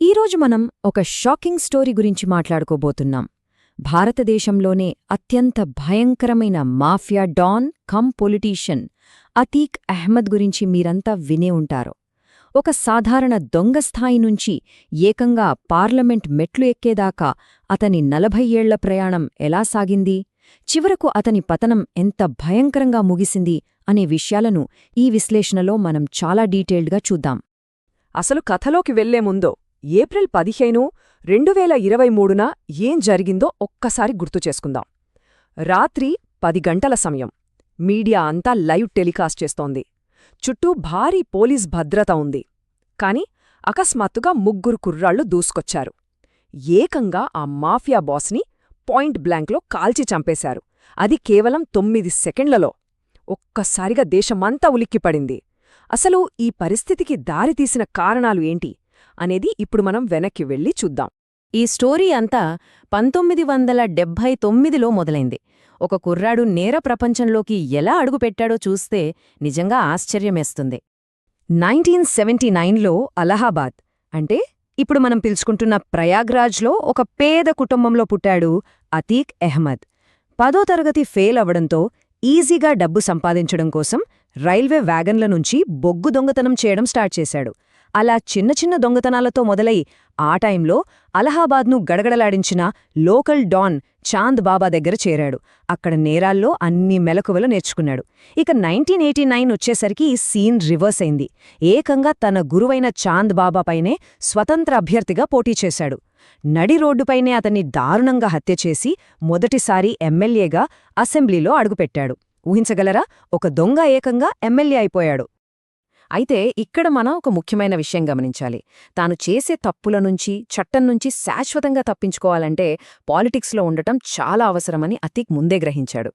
ఈరోజు మనం ఒక షాకింగ్ స్టోరీ గురించి మాట్లాడుకోబోతున్నాం. భారతదేశంలోనే అత్యంత భయంకరమైన mafia don cum politician Atiq Ahmed గురించి మీరంతా వినే ఉంటారు. ఒక సాధారణ దొంగ స్థాయి నుంచి ఏకంగా పార్లమెంట్ మెట్లు ఎక్కేదాకా అతని 40 ఏళ్ల ప్రయాణం ఎలా సాగింది, చివరకు అతని పతనం ఎంత భయంకరంగా ముగిసింది అనే విషయాలను ఈ విశ్లేషణలో మనం చాలా డీటెయిల్డ్గా చూద్దాం. అసలు కథలోకి వెళ్లే ముందో ఏప్రిల్ 15, 2023న ఏం జరిగిందో ఒక్కసారి గుర్తుచేసుకుందాం. రాత్రి 10 గంటల సమయం. మీడియా అంతా లైవ్ టెలికాస్ట్ చేస్తోంది. చుట్టూ భారీ పోలీస్ భద్రత ఉంది. కాని అకస్మాత్తుగా 3 కుర్రాళ్లు దూసుకొచ్చారు. ఏకంగా ఆ మాఫియా బాస్ని పాయింట్ బ్లాంక్లో కాల్చి చంపేశారు. అది కేవలం 9 సెకండ్లలో. ఒక్కసారిగా దేశమంతా ఉలిక్కిపడింది. అసలు ఈ పరిస్థితికి దారితీసిన కారణాలు ఏంటి అనేది ఇప్పుడు మనం వెనక్కి వెళ్ళి చూద్దాం. ఈ స్టోరీ అంతా 1979లో మొదలైంది. ఒక కుర్రాడు నేర ప్రపంచంలోకి ఎలా అడుగుపెట్టాడో చూస్తే నిజంగా ఆశ్చర్యమేస్తుంది. 1979లో అలహాబాద్ అంటే ఇప్పుడు మనం పిలుచుకుంటున్న ప్రయాగ్రాజ్లో ఒక పేద కుటుంబంలో పుట్టాడు అతీక్ అహ్మద్. 10వ తరగతి ఫెయిల్ అవడంతో ఈజీగా డబ్బు సంపాదించడం కోసం రైల్వే వ్యాగన్ల నుంచి బొగ్గు దొంగతనం చేయడం స్టార్ట్ చేశాడు. అలా చిన్న చిన్న దొంగతనాలతో మొదలై ఆ టైంలో అలహాబాద్ను గడగడలాడించిన లోకల్ డాన్ చాంద్ బాబా దగ్గర చేరాడు. అక్కడ నేరాల్లో అన్ని మెలకువలు నేర్చుకున్నాడు. ఇక 1989 వచ్చేసరికి ఈ సీన్ రివర్స్ అయింది. ఏకంగా తన గురువైన చాంద్ బాబాపైనే స్వతంత్ర అభ్యర్థిగా పోటీ చేశాడు. నడి రోడ్డుపైనే అతన్ని దారుణంగా హత్యచేసి మొదటిసారి ఎమ్మెల్యేగా అసెంబ్లీలో అడుగుపెట్టాడు. ఊహించగలరా? ఒక దొంగ ఏకంగా ఎమ్మెల్యే అయిపోయాడు. అయితే ఇక్కడ మనం ఒక ముఖ్యమైన విషయం గమనించాలి. తాను చేసే తప్పుల నుంచి, చట్టం నుంచి శాశ్వతంగా తప్పించుకోవాలంటే పాలిటిక్స్లో ఉండటం చాలా అవసరమని అతీక్ ముందే గ్రహించాడు.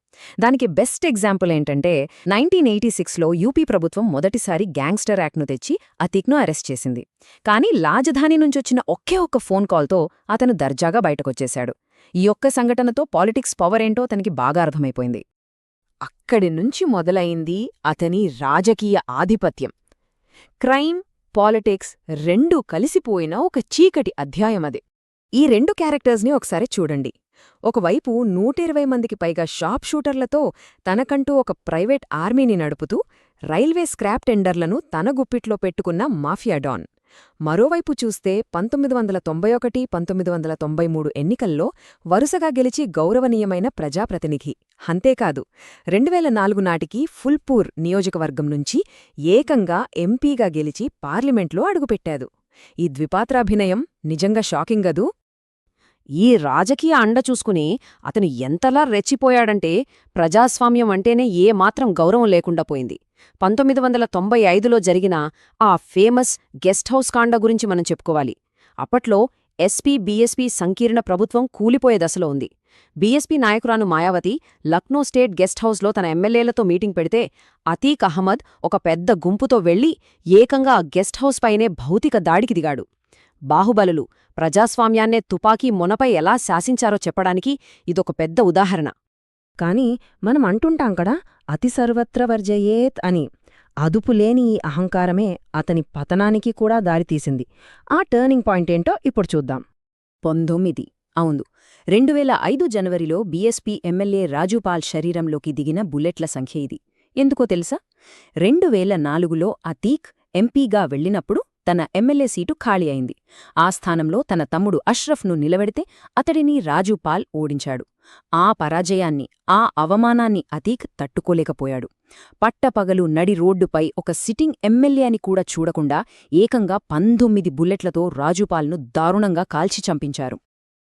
దానికి బెస్ట్ ఎగ్జాంపుల్ ఏంటంటే 1986లో యూపీ ప్రభుత్వం మొదటిసారి గ్యాంగ్స్టర్ యాక్ట్ను తెచ్చి అతీక్ను అరెస్ట్ చేసింది. కానీ రాజధాని నుంచొచ్చిన ఒకే ఒక్క ఫోన్ కాల్తో అతను దర్జాగా బయటకొచ్చేశాడు. ఈ ఒక్క సంఘటనతో పాలిటిక్స్ పవర్ ఏంటో తనకి బాగా అర్థమైపోయింది. అక్కడి నుంచి మొదలైంది అతని రాజకీయ ఆధిపత్యం. క్రైమ్, పాలిటిక్స్ రెండూ కలిసిపోయిన ఒక చీకటి అధ్యాయమదే. ఈ 2 క్యారెక్టర్స్ని ఒకసారి చూడండి. ఒకవైపు 120 మందికి పైగా షాప్ షూటర్లతో తనకంటూ ఒక ప్రైవేట్ ఆర్మీని నడుపుతూ రైల్వే స్క్రాప్ టెండర్లను తన గుప్పిట్లో పెట్టుకున్న మాఫియా డాన్. మరోవైపు చూస్తే 1991, 1993 ఎన్నికల్లో వరుసగా గెలిచి గౌరవనీయమైన ప్రజాప్రతినిధి. అంతేకాదు 2004 నాటికి ఫుల్పూర్ నియోజకవర్గం నుంచి ఏకంగా ఎంపీగా గెలిచి పార్లమెంట్లో అడుగుపెట్టాడు. ఈ ద్విపాత్రాభినయం నిజంగా షాకింగ్ గదూ? ఈ రాజకీయ అండ చూసుకుని అతను ఎంతలా రెచ్చిపోయాడంటే ప్రజాస్వామ్యం అంటేనే ఏమాత్రం గౌరవం లేకుండా పోయింది. 1995లో జరిగిన ఆ ఫేమస్ గెస్ట్ హౌస్ కాండ గురించి మనం చెప్పుకోవాలి. అప్పట్లో ఎస్పీ బీఎస్పీ సంకీర్ణ ప్రభుత్వం కూలిపోయే దశలో ఉంది. బీఎస్పీ నాయకురాను మాయావతి లక్నో స్టేట్ గెస్ట్ హౌస్లో తన ఎమ్మెల్యేలతో మీటింగ్ పెడితే అతీక్ అహ్మద్ ఒక పెద్ద గుంపుతో వెళ్లి ఏకంగా ఆ గెస్ట్ హౌస్ పైనే భౌతిక దాడికి దిగాడు. బాహుబలులు ప్రజాస్వామ్యాన్నే తుపాకీ మొనపై ఎలా శాసించారో చెప్పడానికి ఇదొక పెద్ద ఉదాహరణ. కాని మనం అంటుంటాం కదా, అతి సర్వత్ర వర్జయేత్ అని. అదుపులేని ఈ అహంకారమే అతని పతనానికి కూడా దారితీసింది. ఆ టర్నింగ్ పాయింట్ ఏంటో ఇప్పుడు చూద్దాం. 2005 జనవరిలో బీఎస్పీ ఎమ్మెల్యే రాజుపాల్ శరీరంలోకి దిగిన బుల్లెట్ల సంఖ్య ఇది. ఎందుకో తెలుసా? 2004లో అతీక్ ఎంపీగా వెళ్లినప్పుడు తన ఎమ్మెల్యే సీటు ఖాళీ అయింది. ఆ స్థానంలో తన తమ్ముడు అష్రఫ్ను నిలబెడితే అతడిని రాజుపాల్ ఓడించాడు. ఆ పరాజయాన్ని, ఆ అవమానాన్ని అతీక్ తట్టుకోలేకపోయాడు. పట్టపగలు నడి రోడ్డుపై ఒక సిట్టింగ్ ఎమ్మెల్యే అని కూడా చూడకుండా ఏకంగా 19 బుల్లెట్లతో రాజుపాల్ను దారుణంగా కాల్చి చంపించారు.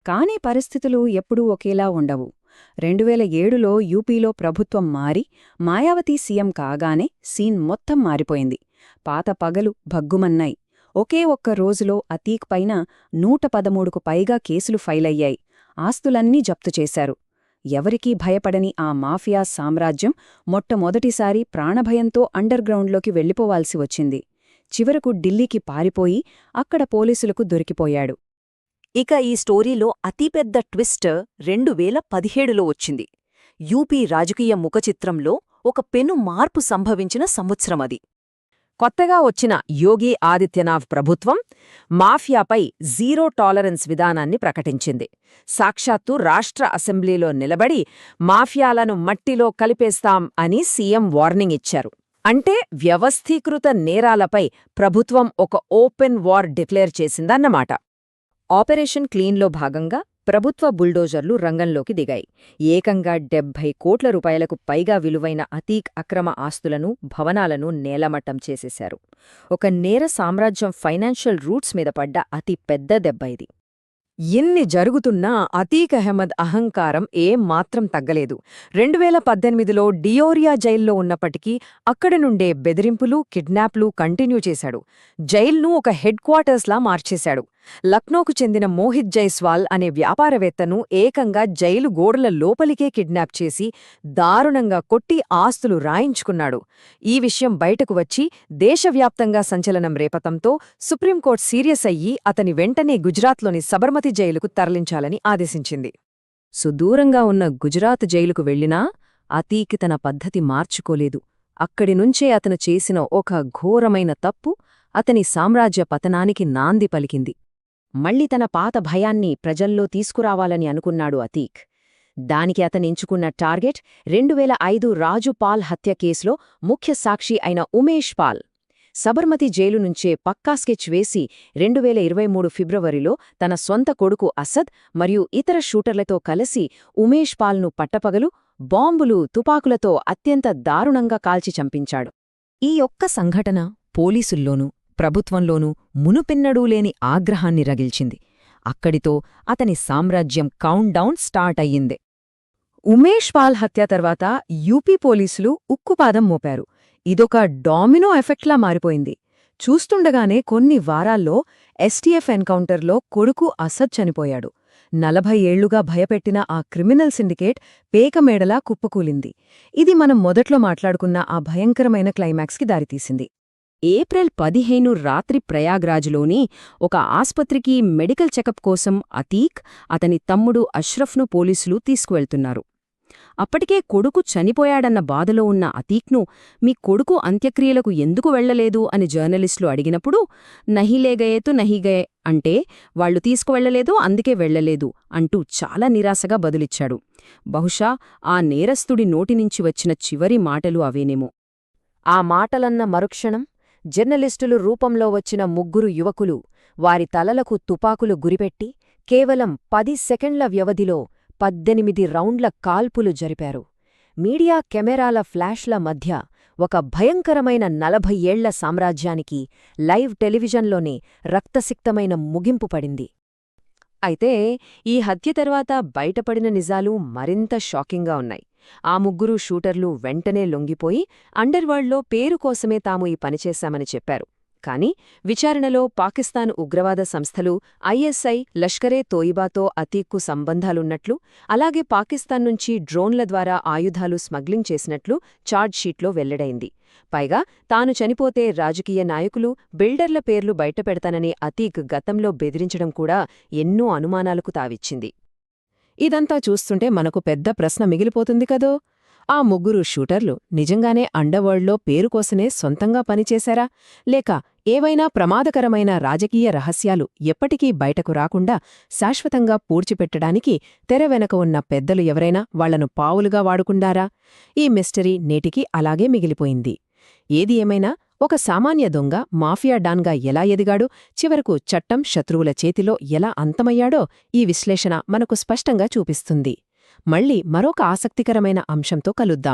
కానీ పరిస్థితులు ఎప్పుడూ ఒకేలా ఉండవు. 2007లో యూపీలో ప్రభుత్వం మారి మాయావతి సీఎం కాగానే సీన్ మొత్తం మారిపోయింది. పాత పగలు భగ్గుమన్నాయి. ఒకే ఒక్క రోజులో అతీక్ పైన 113కు పైగా కేసులు ఫైలయ్యాయి. ఆస్తులన్నీ జప్తు చేశారు. ఎవరికీ భయపడని ఆ మాఫియా సామ్రాజ్యం మొట్టమొదటిసారి ప్రాణభయంతో అండర్గ్రౌండ్లోకి వెళ్ళిపోవాల్సి వచ్చింది. చివరకు ఢిల్లీకి పారిపోయి అక్కడ పోలీసులకు దొరికిపోయాడు. ఇక ఈ స్టోరీలో అతిపెద్ద ట్విస్ట్ 2017లో వచ్చింది. యూపీ రాజకీయ ముఖచిత్రంలో ఒక పెను మార్పు సంభవించిన సంవత్సరమది. కొత్తగా వచ్చిన యోగి ఆదిత్యనాథ్ ప్రభుత్వం మాఫియాపై జీరో టాలరెన్స్ విధానాన్ని ప్రకటించింది. సాక్షాత్తు రాష్ట్ర అసెంబ్లీలో నిలబడి మాఫియాలను మట్టిలో కలిపేస్తాం అని సీఎం వార్నింగ్ ఇచ్చారు. అంటే వ్యవస్థీకృత నేరాలపై ప్రభుత్వం ఒక ఓపెన్ వార్ డిక్లేర్ చేసిందన్నమాట. ఆపరేషన్ క్లీన్లో భాగంగా ప్రభుత్వ బుల్డోజర్లు రంగంలోకి దిగాయి. ఏకంగా 70 కోట్ల రూపాయలకు పైగా విలువైన అతీక్ అక్రమ ఆస్తులను, భవనాలను నేలమట్టం చేసేశారు. ఒక నేర సామ్రాజ్యం ఫైనాన్షియల్ రూట్స్ మీద పడ్డ అతి పెద్ద దెబ్బ ఇది. ఇన్ని జరుగుతున్నా అతీక్ అహ్మద్ అహంకారం ఏమాత్రం తగ్గలేదు. 2018లో డియోరియా జైల్లో ఉన్నప్పటికీ అక్కడి నుండే బెదిరింపులు, కిడ్నాప్లు కంటిన్యూ చేశాడు. జైల్ను ఒక హెడ్ క్వార్టర్స్లా మార్చేశాడు. లక్నోకు చెందిన మోహిత్ జైస్వాల్ అనే వ్యాపారవేత్తను ఏకంగా జైలు గోడల లోపలికే కిడ్నాప్ చేసి దారుణంగా కొట్టి ఆస్తులు రాయించుకున్నాడు. ఈ విషయం బయటకు వచ్చి దేశవ్యాప్తంగా సంచలనం రేపతంతో సుప్రీంకోర్టు సీరియస్ అయ్యి అతని వెంటనే గుజరాత్లోని సబర్మతి జైలుకు తరలించాలని ఆదేశించింది. సుదూరంగా ఉన్న గుజరాత్ జైలుకు వెళ్లినా అతీక్ తన పద్ధతి మార్చుకోలేదు. అక్కడినుంచే అతను చేసిన ఒక ఘోరమైన తప్పు అతని సామ్రాజ్య పతనానికి నాంది పలికింది. మళ్లీ తన పాత భయాన్ని ప్రజల్లో తీసుకురావాలని అనుకున్నాడు అతీక్. దానికి అతనెంచుకున్న టార్గెట్ 2005 రాజు పాల్ హత్య కేసులో ముఖ్య సాక్షి అయిన ఉమేష్ పాల్. సబర్మతి జైలు నుంచే పక్కా స్కెచ్ వేసి 2023 ఫిబ్రవరిలో తన సొంత కొడుకు అసద్ మరియు ఇతర షూటర్లతో కలిసి ఉమేష్ పాల్ను పట్టపగలు బాంబులు, తుపాకులతో అత్యంత దారుణంగా కాల్చి చంపించాడు. ఈ ఒక్క సంఘటన పోలీసుల్లోనూ ప్రభుత్వంలోనూ మునుపెన్నడూ లేని ఆగ్రహాన్ని రగిల్చింది. అక్కడితో అతని సామ్రాజ్యం కౌంట్డౌన్ స్టార్ట్ అయ్యింది. ఉమేష్ పాల్ హత్య తర్వాత యూపీ పోలీసులు ఉక్కుపాదం మోపారు. ఇదొక డామినో ఎఫెక్ట్లా మారిపోయింది. చూస్తుండగానే కొన్ని వారాల్లో ఎస్టీఎఫ్ ఎన్కౌంటర్లో కొడుకు అసద్ చనిపోయాడు. 40 ఏళ్లుగా భయపెట్టిన ఆ క్రిమినల్ సిండికేట్ పేకమేడలా కుప్పకూలింది. ఇది మనం మొదట్లో మాట్లాడుకున్న ఆ భయంకరమైన క్లైమాక్స్కి దారితీసింది. ఏప్రిల్ 15 రాత్రి ప్రయాగ్రాజ్లోని ఒక ఆస్పత్రికి మెడికల్ చెకప్ కోసం అతీక్, అతని తమ్ముడు అష్రఫ్ను పోలీసులు తీసుకువెళ్తున్నారు. అప్పటికే కొడుకు చనిపోయాడన్న బాధలో ఉన్న అతీక్ను మీ కొడుకు అంత్యక్రియలకు ఎందుకు వెళ్లలేదు అని జర్నలిస్టులు అడిగినప్పుడు నహిలేగయేతు నహిగయే అంటే వాళ్లు తీసుకువెళ్లలేదు అందుకే వెళ్లలేదు అంటూ చాలా నిరాశగా బదులిచ్చాడు. బహుశా ఆ నేరస్తుడి నోటినుంచి వచ్చిన చివరి మాటలు అవేనేమో. ఆ మాటలన్న మరుక్షణం జర్నలిస్టులు రూపంలో వచ్చిన 3 యువకులు వారి తలలకు తుపాకులు గురిపెట్టి కేవలం 10 సెకండ్ల వ్యవధిలో 18 రౌండ్ల కాల్పులు జరిపారు. మీడియా కెమెరాల ఫ్లాష్ల మధ్య ఒక భయంకరమైన 40 ఏళ్ల సామ్రాజ్యానికి లైవ్ టెలివిజన్లోనే రక్తసిక్తమైన ముగింపు పడింది. అయితే ఈ హత్య తర్వాత బయటపడిన నిజాలు మరింత షాకింగ్గా ఉన్నాయి. ఆ 3 షూటర్లు వెంటనే లొంగిపోయి అండర్వరల్డ్లో పేరు కోసమే తాము ఈ పనిచేశామని చెప్పారు. కానీ విచారణలో పాకిస్తాన్ ఉగ్రవాద సంస్థలు ఐఎస్ఐ, లష్కరే తోయిబాతో అతీక్కు సంబంధాలున్నట్లు, అలాగే పాకిస్తాన్ నుంచి డ్రోన్ల ద్వారా ఆయుధాలు స్మగ్లింగ్ చేసినట్లు ఛార్జ్షీట్లో వెల్లడైంది. పైగా తాను చనిపోతే రాజకీయ నాయకులు, బిల్డర్ల పేర్లు బయటపెడతానని అతీక్ గతంలో బెదిరించడం కూడా ఎన్నో అనుమానాలకు తావిచ్చింది. ఇదంతా చూస్తుంటే మనకు పెద్ద ప్రశ్న మిగిలిపోతుంది కదో, ఆ 3 షూటర్లు నిజంగానే అండర్వరల్డ్లో పేరుకోసమే సొంతంగా పనిచేశారా, లేక ఏవైనా ప్రమాదకరమైన రాజకీయ రహస్యాలు ఎప్పటికీ బయటకు రాకుండా శాశ్వతంగా పూడ్చిపెట్టడానికి తెర వెనక ఉన్న పెద్దలు ఎవరైనా వాళ్లను పావులుగా వాడుకుండారా? ఈ మిస్టరీ నేటికి అలాగే మిగిలిపోయింది. ఏది ఏమైనా ఒక సామాన్య దొంగ మాఫియా డాన్గా ఎలా ఎదిగాడు, చివరకు చట్టం శత్రువుల చేతిలో ఎలా అంతమయ్యాడో ఈ విశ్లేషణ మనకు స్పష్టంగా చూపిస్తుంది. మళ్ళీ మరొక ఆసక్తికరమైన అంశంతో కలుద్దాం.